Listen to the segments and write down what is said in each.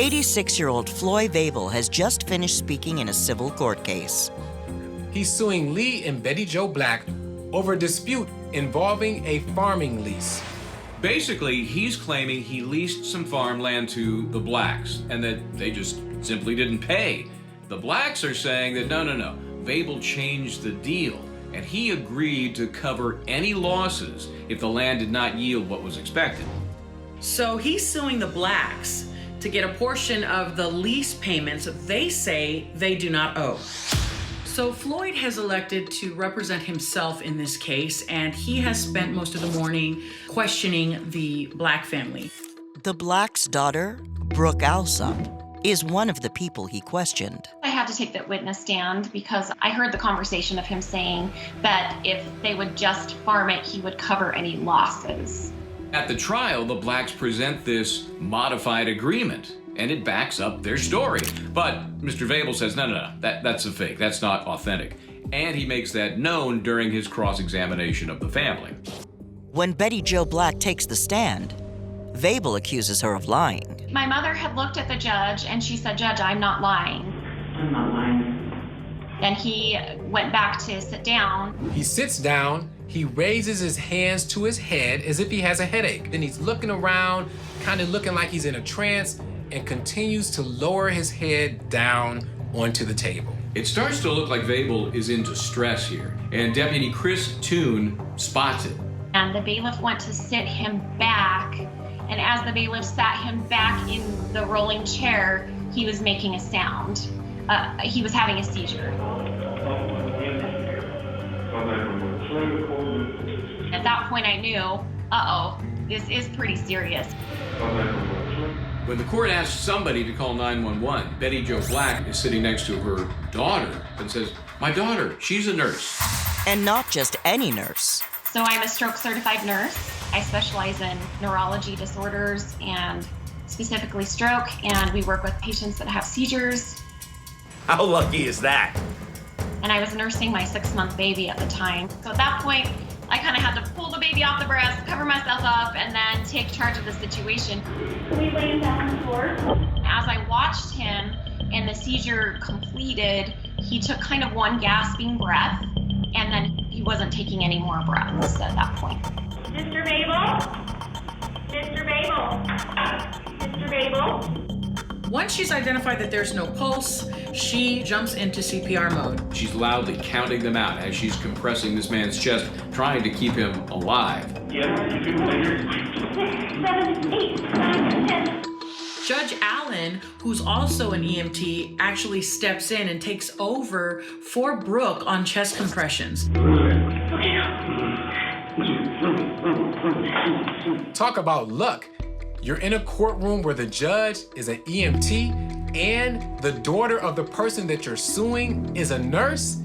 86-year-old Floyd Veibell has just finished speaking in a civil court case. He's suing Lee and Betty Jo Black over a dispute involving a farming lease. Basically, he's claiming he leased some farmland to the Blacks and that they just simply didn't pay. The Blacks are saying that no, Veibell changed the deal and he agreed to cover any losses if the land did not yield what was expected. So he's suing the Blacks to get a portion of the lease payments they say they do not owe. So Floyd has elected to represent himself in this case, and he has spent most of the morning questioning the Black family. The Black's daughter, Brooke Allsop, is one of the people he questioned. I had to take that witness stand because I heard the conversation of him saying that if they would just farm it, he would cover any losses. At the trial, the Blacks present this modified agreement, and it backs up their story. But Mr. Veibell says, no, that's a fake. That's not authentic. And he makes that known during his cross-examination of the family. When Betty Jo Black takes the stand, Veibell accuses her of lying. My mother had looked at the judge and she said, "Judge, I'm not lying." I'm not lying. Then he went back to sit down. He sits down, he raises his hands to his head as if he has a headache. Then he's looking around, kind of looking like he's in a trance, and continues to lower his head down onto the table. It starts to look like Veibell is into stress here, and Deputy Chris Toon spots it. And the bailiff went to sit him back, and as the bailiff sat him back in the rolling chair, he was making a sound. He was having a seizure. At that point I knew, this is pretty serious. When the court asks somebody to call 911, Betty Jo Black is sitting next to her daughter and says, "My daughter, she's a nurse." And not just any nurse. So I'm a stroke certified nurse. I specialize in neurology disorders and specifically stroke, and we work with patients that have seizures. How lucky is that? And I was nursing my 6-month baby at the time. So at that point, I kind of had to pull the baby off the breast, cover myself up, and then take charge of the situation. We lay him down on the floor. As I watched him and the seizure completed, he took kind of one gasping breath, and then he wasn't taking any more breaths at that point. Mr. Veibell? Mr. Veibell? Mr. Veibell? Once she's identified that there's no pulse, she jumps into CPR mode. She's loudly counting them out as she's compressing this man's chest, trying to keep him alive. 6, 7, 8, 9, 10. Judge Allen, who's also an EMT, actually steps in and takes over for Brooke on chest compressions. Talk about luck. You're in a courtroom where the judge is an EMT and the daughter of the person that you're suing is a nurse.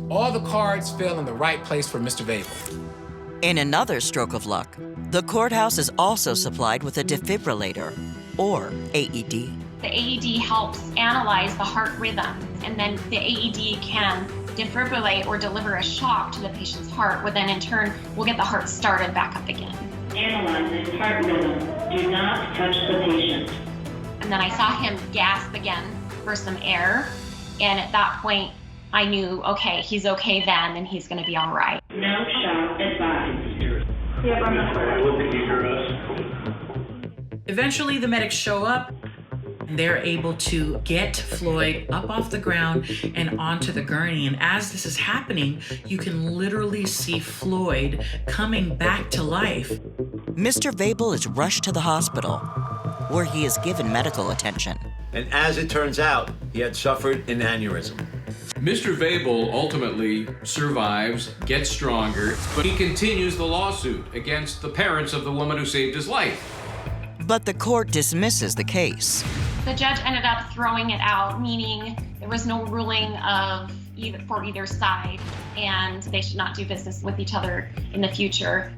All the cards fell in the right place for Mr. Veibell. In another stroke of luck, the courthouse is also supplied with a defibrillator, or AED. The AED helps analyze the heart rhythm, and then the AED can defibrillate or deliver a shock to the patient's heart, which then in turn will get the heart started back up again. Analyzing heart rhythm. Do not touch the patient. And then I saw him gasp again for some air, and at that point I knew, okay, he's okay then, and he's going to be all right. No shock advised. Yeah, I'm not Eventually, the medics show up. They're able to get Floyd up off the ground and onto the gurney. And as this is happening, you can literally see Floyd coming back to life. Mr. Veibell is rushed to the hospital, where he is given medical attention. And as it turns out, he had suffered an aneurysm. Mr. Veibell ultimately survives, gets stronger, but he continues the lawsuit against the parents of the woman who saved his life. But the court dismisses the case. The judge ended up throwing it out, meaning there was no ruling for either side, and they should not do business with each other in the future.